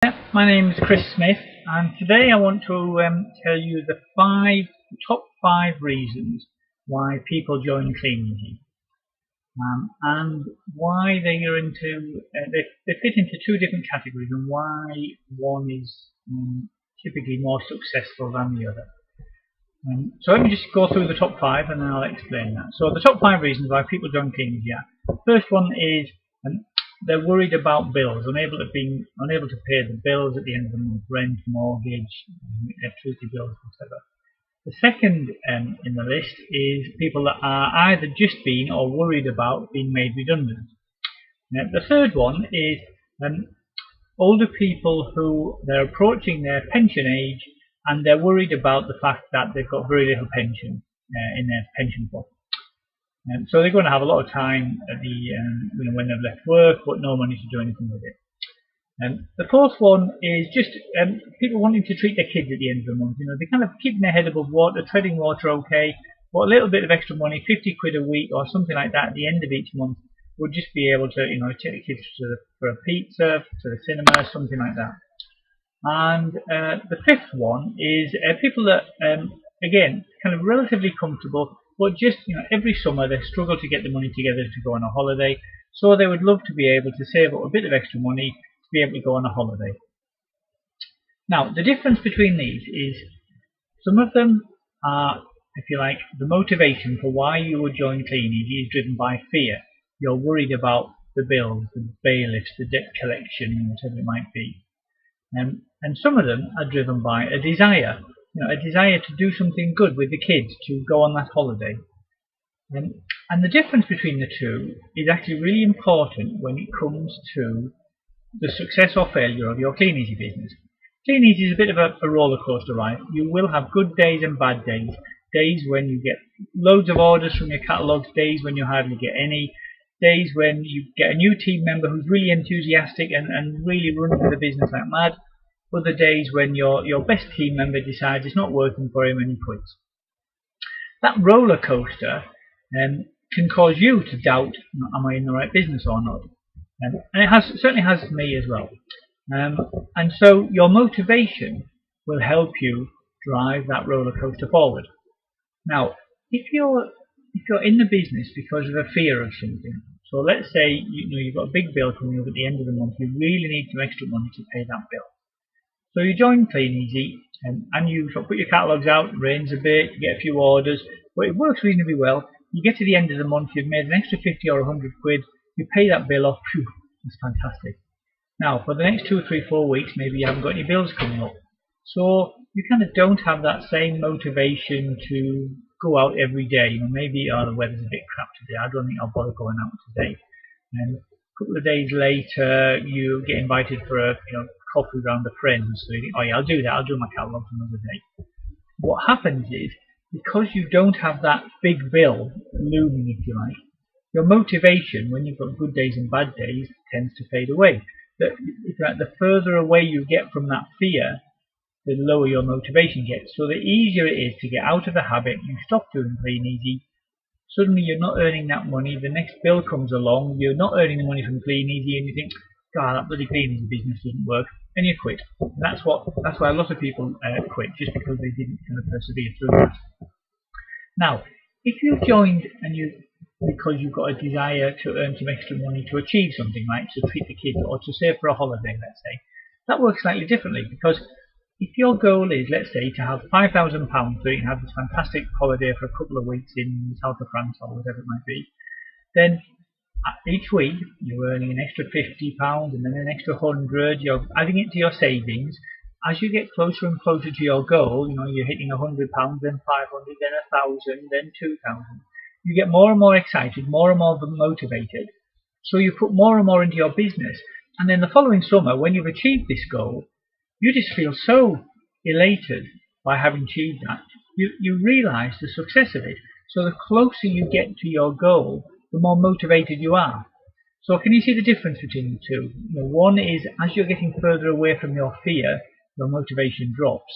My name is Chris Smith, and today I want to tell you the top five reasons why people join Kleeneze, and why they are they fit into two different categories, and why one is typically more successful than the other. So let me just go through the top five, and then I'll explain that. So the top five reasons why people join Kleeneze. First one is they're worried about bills, unable to pay the bills at the end of the month, rent, mortgage, electricity bills, whatever. The second in the list is people that are either just being or worried about being made redundant. Now, the third one is older people who they're approaching their pension age and they're worried about the fact that they've got very little pension in their pension pot. So they're going to have a lot of time at when they've left work, but no money to do anything with it. The fourth one is just people wanting to treat their kids at the end of the month. They're kind of keeping their head above water, treading water okay, but a little bit of extra money, 50 quid a week or something like that at the end of each month, would just be able to take the kids for a pizza, to the cinema, something like that. And the fifth one is people that, again, kind of relatively comfortable, but just every summer they struggle to get the money together to go on a holiday, so they would love to be able to save up a bit of extra money to be able to go on a holiday. Now, the difference between these is some of them are, if you like, the motivation for why you would join Kleeneze is driven by fear. You're worried about the bills, the bailiffs, the debt collection, whatever it might be. And some of them are driven by a desire to do something good with the kids, to go on that holiday. And the difference between the two is actually really important when it comes to the success or failure of your Kleeneze business. Kleeneze is a bit of a roller coaster ride. You will have good days and bad days. Days when you get loads of orders from your catalogues, days when you hardly get any, days when you get a new team member who's really enthusiastic and really runs the business like mad. Other days when your best team member decides it's not working for him and he quits. That roller coaster can cause you to doubt, am I in the right business or not? And it certainly has me as well. And so your motivation will help you drive that roller coaster forward. Now, if you're in the business because of a fear of something, so let's say you've got a big bill coming up at the end of the month, you really need some extra money to pay that bill. So you join Kleeneze and you sort of put your catalogues out, it rains a bit, you get a few orders, but it works reasonably well. You get to the end of the month, you've made an extra 50 or 100 quid, you pay that bill off, phew, that's fantastic. Now, for the next 2 or 3, 4 weeks, maybe you haven't got any bills coming up. So you kind of don't have that same motivation to go out every day. Maybe, the weather's a bit crap today, I don't think I'll bother going out today. And a couple of days later, you get invited for a coffee round a friend, so you think, oh yeah, I'll do that, I'll do my catalogue another day. What happens is, because you don't have that big bill looming, if you like, your motivation when you've got good days and bad days tends to fade away. The further away you get from that fear, the lower your motivation gets. So the easier it is to get out of the habit, you stop doing Kleeneze, suddenly you're not earning that money, the next bill comes along, you're not earning the money from Kleeneze, and you think, God, that bloody Kleeneze business doesn't work, and you quit. And that's why a lot of people quit, just because they didn't kind of persevere through that. Now, if you joined because you've got a desire to earn some extra money to achieve something, like to treat the kids or to save for a holiday, let's say, that works slightly differently, because if your goal is, let's say, to have £5,000 so you can have this fantastic holiday for a couple of weeks in the south of France or whatever it might be, then each week you're earning an extra £50 and then an extra 100, you're adding it to your savings. As you get closer and closer to your goal, you're hitting £100, then 500, then 1,000, then 2,000. You get more and more excited, more and more motivated. So you put more and more into your business. And then the following summer, when you've achieved this goal, you just feel so elated by having achieved that. You realize the success of it. So the closer you get to your goal, the more motivated you are. So can you see the difference between the two? One is, as you're getting further away from your fear, your motivation drops.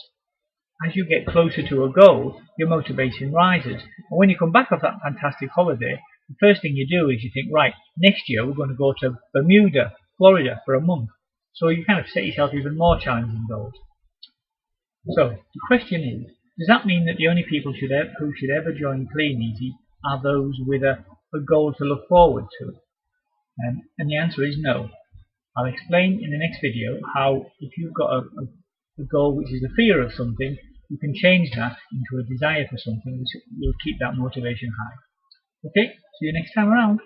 As you get closer to a goal, your motivation rises. And when you come back off that fantastic holiday, the first thing you do is you think, right, next year we're going to go to Bermuda, Florida for a month. So you kind of set yourself even more challenging goals. So the question is, does that mean that the only people who should ever join Kleeneze are those with a goal to look forward to? And the answer is no. I'll explain in the next video how, if you've got a goal which is a fear of something, you can change that into a desire for something which will keep that motivation high. Okay, see you next time around.